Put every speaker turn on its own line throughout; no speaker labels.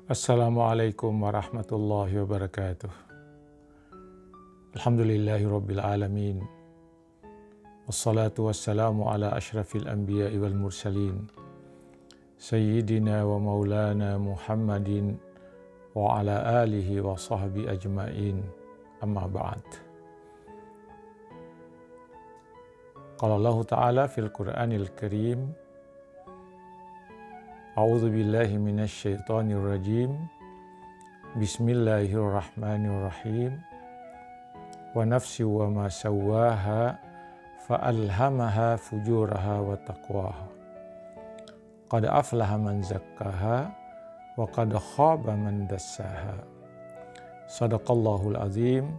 Assalamualaikum warahmatullahi wabarakatuh. Alhamdulillahirabbil alamin. Wassalatu wassalamu ala asyrafil anbiya'i wal mursalin. Sayyidina wa maulana Muhammadin wa ala alihi wa sahbihi ajma'in. Amma ba'd. Qala Allah Ta'ala fil Qur'anil Karim, A'udzu billahi minasy syaithanir rajim. Bismillahirrahmanirrahim. Wa nafsi wa ma sawwaha fa alhamaha fujuraha wa taqwaha. Qad aflaha man zakkaha wa qad khaba man dassaha. Shadaqallahul azim.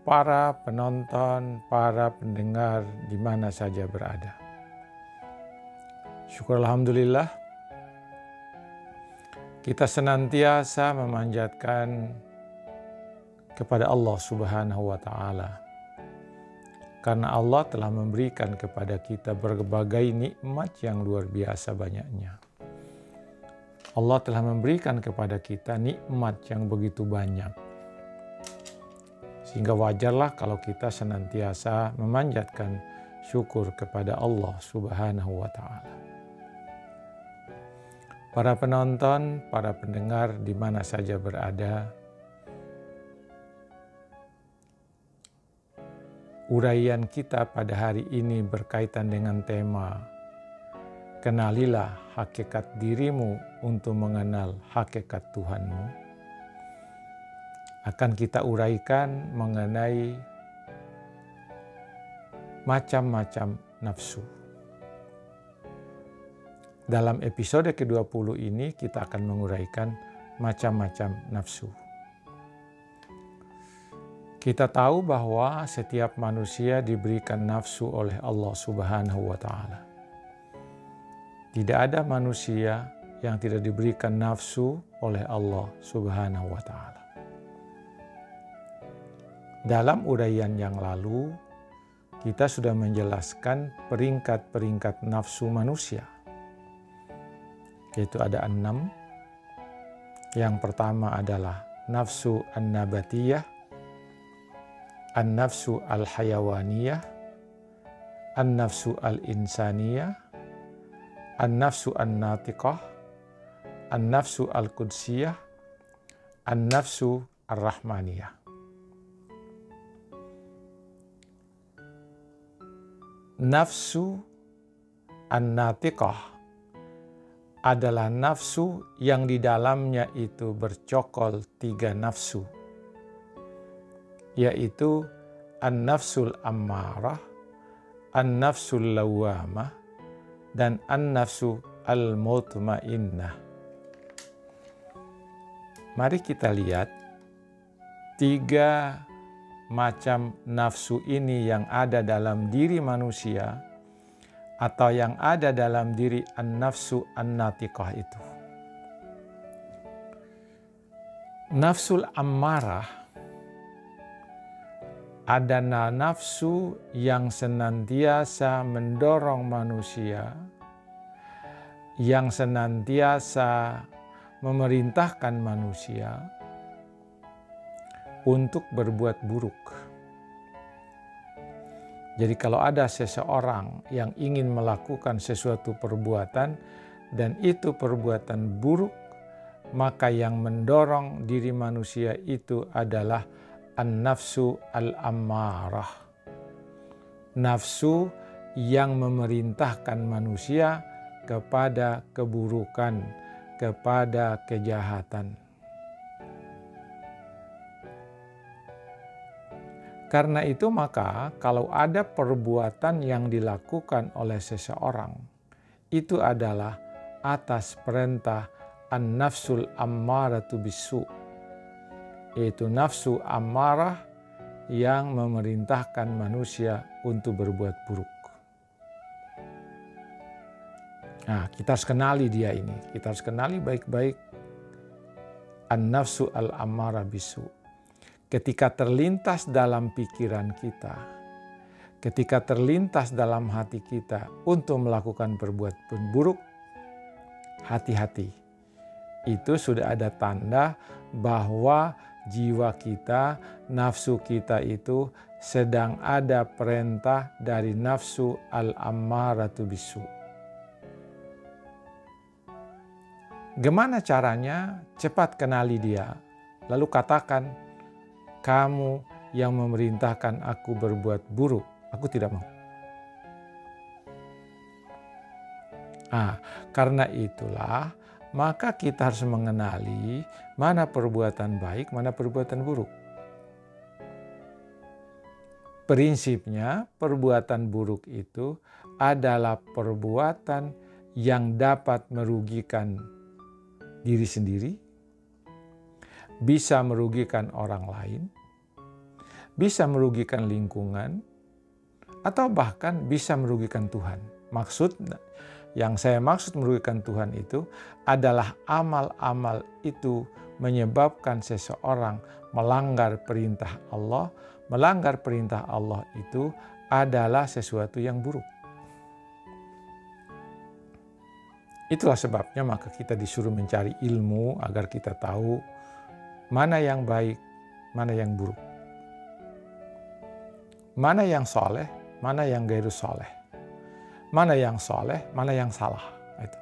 Para penonton, para pendengar di mana saja berada. Syukur alhamdulillah, kita senantiasa memanjatkan kepada Allah Subhanahu wa Ta'ala, karena Allah telah memberikan kepada kita berbagai nikmat yang luar biasa banyaknya. Allah telah memberikan kepada kita nikmat yang begitu banyak, sehingga wajarlah kalau kita senantiasa memanjatkan syukur kepada Allah Subhanahu wa Ta'ala. Para penonton, para pendengar di mana saja berada, uraian kita pada hari ini berkaitan dengan tema Kenalilah hakikat dirimu untuk mengenal hakikat Tuhanmu. Akan kita uraikan mengenai macam-macam nafsu. Dalam episode ke-20 ini kita akan menguraikan macam-macam nafsu. Kita tahu bahwa setiap manusia diberikan nafsu oleh Allah Subhanahu wa Ta'ala. Tidak ada manusia yang tidak diberikan nafsu oleh Allah Subhanahu wa Ta'ala. Dalam uraian yang lalu, kita sudah menjelaskan peringkat-peringkat nafsu manusia. Yaitu ada 6. Yang pertama adalah nafsu an-nabatiyah, an-nafsu al-hayawaniyah, an-nafsu al-insaniyah, an-nafsu an-natiqah, an-nafsu al-qudsiyah, an-nafsu ar-rahmaniyah. Nafsu an-natiqah adalah nafsu yang di dalamnya itu bercokol 3 nafsu, yaitu an-nafsul ammarah, an-nafsul lawwamah, dan an-nafsu al-mutmainnah. Mari kita lihat 3 macam nafsu ini yang ada dalam diri manusia atau yang ada dalam diri an-nafsu an-natiqah itu. Nafsul ammarah adalah nafsu yang senantiasa mendorong manusia, yang senantiasa memerintahkan manusia untuk berbuat buruk. Jadi kalau ada seseorang yang ingin melakukan sesuatu perbuatan dan itu perbuatan buruk, maka yang mendorong diri manusia itu adalah an-nafsu al-ammarah. Nafsu yang memerintahkan manusia kepada keburukan, kepada kejahatan. Karena itu maka kalau ada perbuatan yang dilakukan oleh seseorang, itu adalah atas perintah an-nafsul ammaratu bisu, yaitu nafsu ammarah yang memerintahkan manusia untuk berbuat buruk. Nah, kita harus kenali dia ini, kita harus kenali baik-baik an-nafsu al-ammarah bisu. Ketika terlintas dalam pikiran kita, ketika terlintas dalam hati kita untuk melakukan perbuatan buruk, hati-hati. Itu sudah ada tanda bahwa jiwa kita, nafsu kita itu sedang ada perintah dari nafsu al-ammaratu bisu. Gimana caranya? Cepat kenali dia. Lalu katakan, kamu yang memerintahkan aku berbuat buruk, aku tidak mau. Karena itulah maka kita harus mengenali mana perbuatan baik, mana perbuatan buruk. Prinsipnya perbuatan buruk itu adalah perbuatan yang dapat merugikan diri sendiri, bisa merugikan orang lain, bisa merugikan lingkungan, atau bahkan bisa merugikan Tuhan. Yang saya maksud merugikan Tuhan itu adalah amal-amal itu menyebabkan seseorang melanggar perintah Allah. Melanggar perintah Allah itu adalah sesuatu yang buruk. Itulah sebabnya maka kita disuruh mencari ilmu agar kita tahu mana yang baik, mana yang buruk. Mana yang soleh, mana yang gairu soleh. Mana yang soleh, mana yang salah. Itu.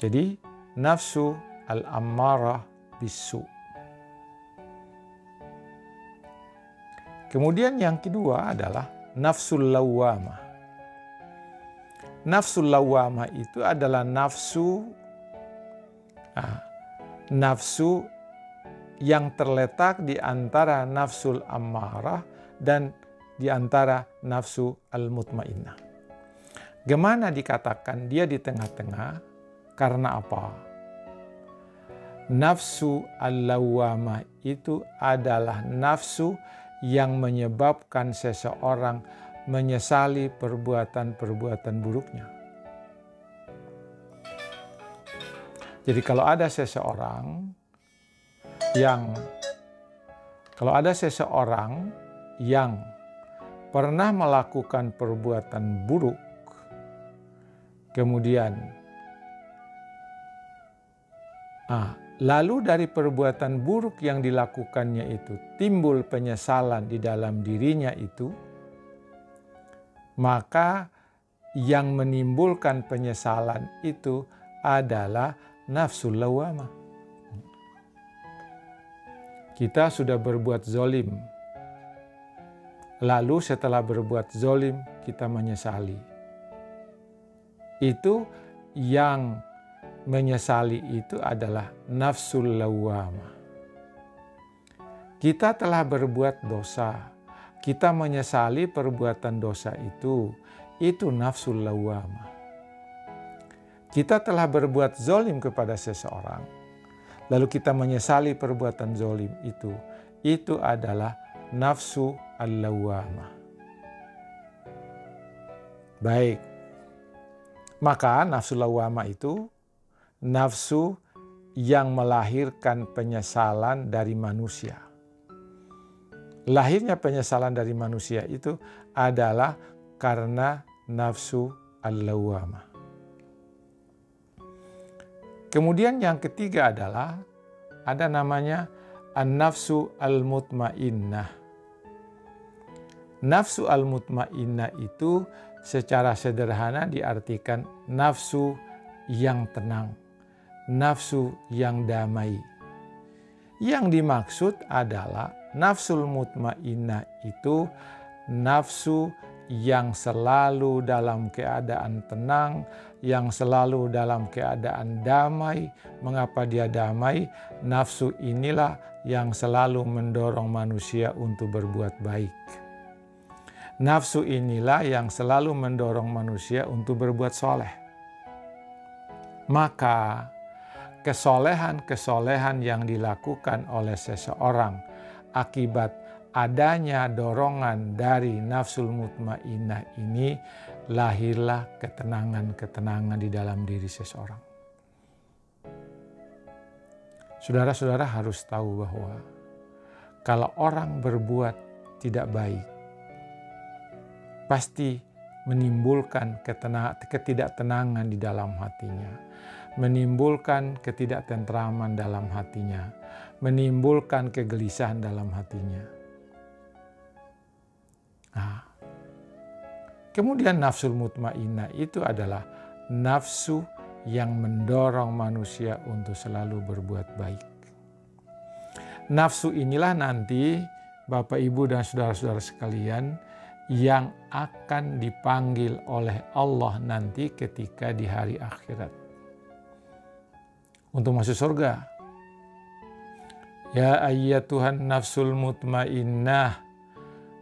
Jadi nafsu al-ammarah bisu. Kemudian yang kedua adalah nafsul lawwamah. Nafsul lawwamah itu adalah nafsu yang terletak di antara nafsul ammarah dan di antara nafsu al-mutmainnah. Gimana dikatakan dia di tengah-tengah? Karena apa? Nafsu al-lawwamah itu adalah nafsu yang menyebabkan seseorang menyesali perbuatan-perbuatan buruknya. Jadi kalau ada seseorang yang pernah melakukan perbuatan buruk, kemudian lalu dari perbuatan buruk yang dilakukannya itu timbul penyesalan di dalam dirinya itu, maka yang menimbulkan penyesalan itu adalah nafsul lawwamah. Kita sudah berbuat zolim, lalu setelah berbuat zolim kita menyesali. Itu yang menyesali itu adalah nafsul lawwamah. Kita telah berbuat dosa, kita menyesali perbuatan dosa itu nafsul lawwamah. Kita telah berbuat zolim kepada seseorang, lalu kita menyesali perbuatan zolim itu adalah nafsu al-lawwamah. Baik. Maka nafsu lawwamah itu nafsu yang melahirkan penyesalan dari manusia. Lahirnya penyesalan dari manusia itu adalah karena nafsu al-lawwamah. Kemudian yang ketiga adalah ada namanya an-nafsu al-mutmainnah. Nafsu al-mutmainnah itu secara sederhana diartikan nafsu yang tenang, nafsu yang damai. Yang dimaksud adalah nafsul mutmainnah itu nafsu yang selalu dalam keadaan tenang, yang selalu dalam keadaan damai. Mengapa dia damai? Nafsu inilah yang selalu mendorong manusia untuk berbuat baik. Nafsu inilah yang selalu mendorong manusia untuk berbuat soleh. Maka kesolehan-kesolehan yang dilakukan oleh seseorang akibat adanya dorongan dari nafsul mutmainnah ini, lahirlah ketenangan-ketenangan di dalam diri seseorang. Saudara-saudara harus tahu bahwa kalau orang berbuat tidak baik, pasti menimbulkan ketidaktenangan di dalam hatinya, menimbulkan ketidaktentraman dalam hatinya, menimbulkan kegelisahan dalam hatinya. Nah, kemudian nafsul mutmainnah itu adalah nafsu yang mendorong manusia untuk selalu berbuat baik. Nafsu inilah nanti Bapak, Ibu, dan saudara-saudara sekalian yang akan dipanggil oleh Allah nanti ketika di hari akhirat untuk masuk surga. Ya ayyatuhan nafsul mutmainnah,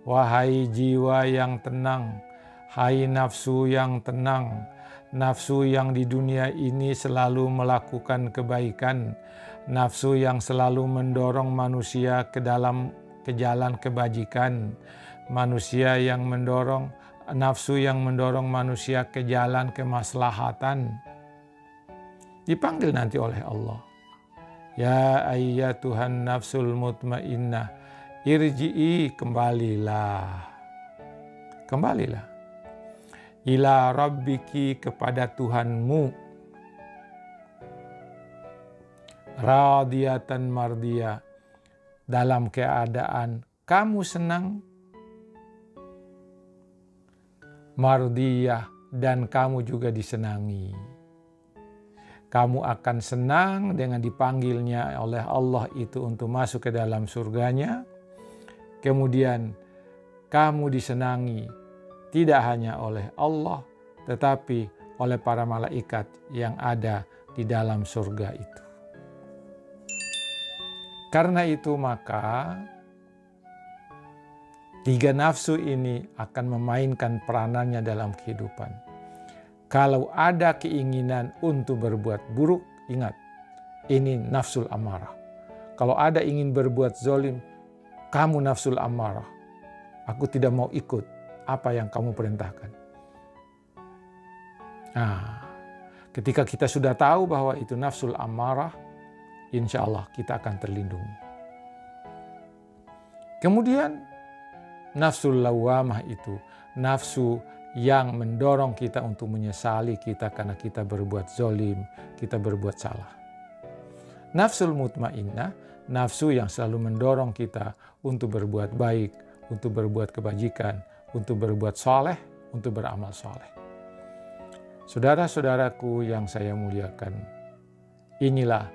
wahai jiwa yang tenang, hai nafsu yang tenang, nafsu yang di dunia ini selalu melakukan kebaikan, nafsu yang selalu mendorong manusia ke jalan kebajikan, nafsu yang mendorong manusia ke jalan kemaslahatan, dipanggil nanti oleh Allah. Ya ayyatuhan nafsul mutmainnah, irji'i, kembalilah. Ila rabbiki, kepada Tuhanmu. Radiyatan mardiyah, dalam keadaan kamu senang. Mardiyah, dan kamu juga disenangi. Kamu akan senang dengan dipanggilnya oleh Allah itu untuk masuk ke dalam surganya. Kemudian kamu disenangi tidak hanya oleh Allah, tetapi oleh para malaikat yang ada di dalam surga itu. Karena itu maka 3 nafsu ini akan memainkan peranannya dalam kehidupan. Kalau ada keinginan untuk berbuat buruk, ingat, ini nafsul amarah. Kalau ada ingin berbuat zalim, kamu nafsul amarah. Aku tidak mau ikut apa yang kamu perintahkan. Nah, ketika kita sudah tahu bahwa itu nafsul amarah, insya Allah kita akan terlindungi. Kemudian nafsul lawamah itu nafsu yang mendorong kita untuk menyesali kita karena kita berbuat zalim, kita berbuat salah. Nafsul mutmainnah, nafsu yang selalu mendorong kita untuk berbuat baik, untuk berbuat kebajikan, untuk berbuat saleh, untuk beramal saleh. Saudara-saudaraku yang saya muliakan, inilah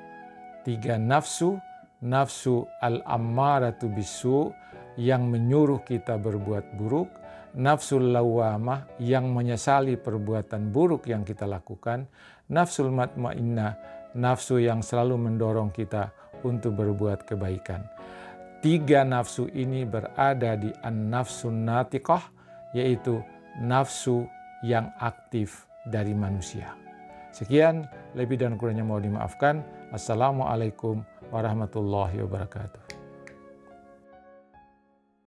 3 nafsu, nafsu al-ammaratu bisu yang menyuruh kita berbuat buruk, nafsul lawamah yang menyesali perbuatan buruk yang kita lakukan, nafsul mutmainnah, nafsu yang selalu mendorong kita untuk berbuat kebaikan. 3 nafsu ini berada di an-nafsun natiqah, yaitu nafsu yang aktif dari manusia. Sekian, lebih dan kurangnya mohon dimaafkan. Assalamualaikum warahmatullahi wabarakatuh.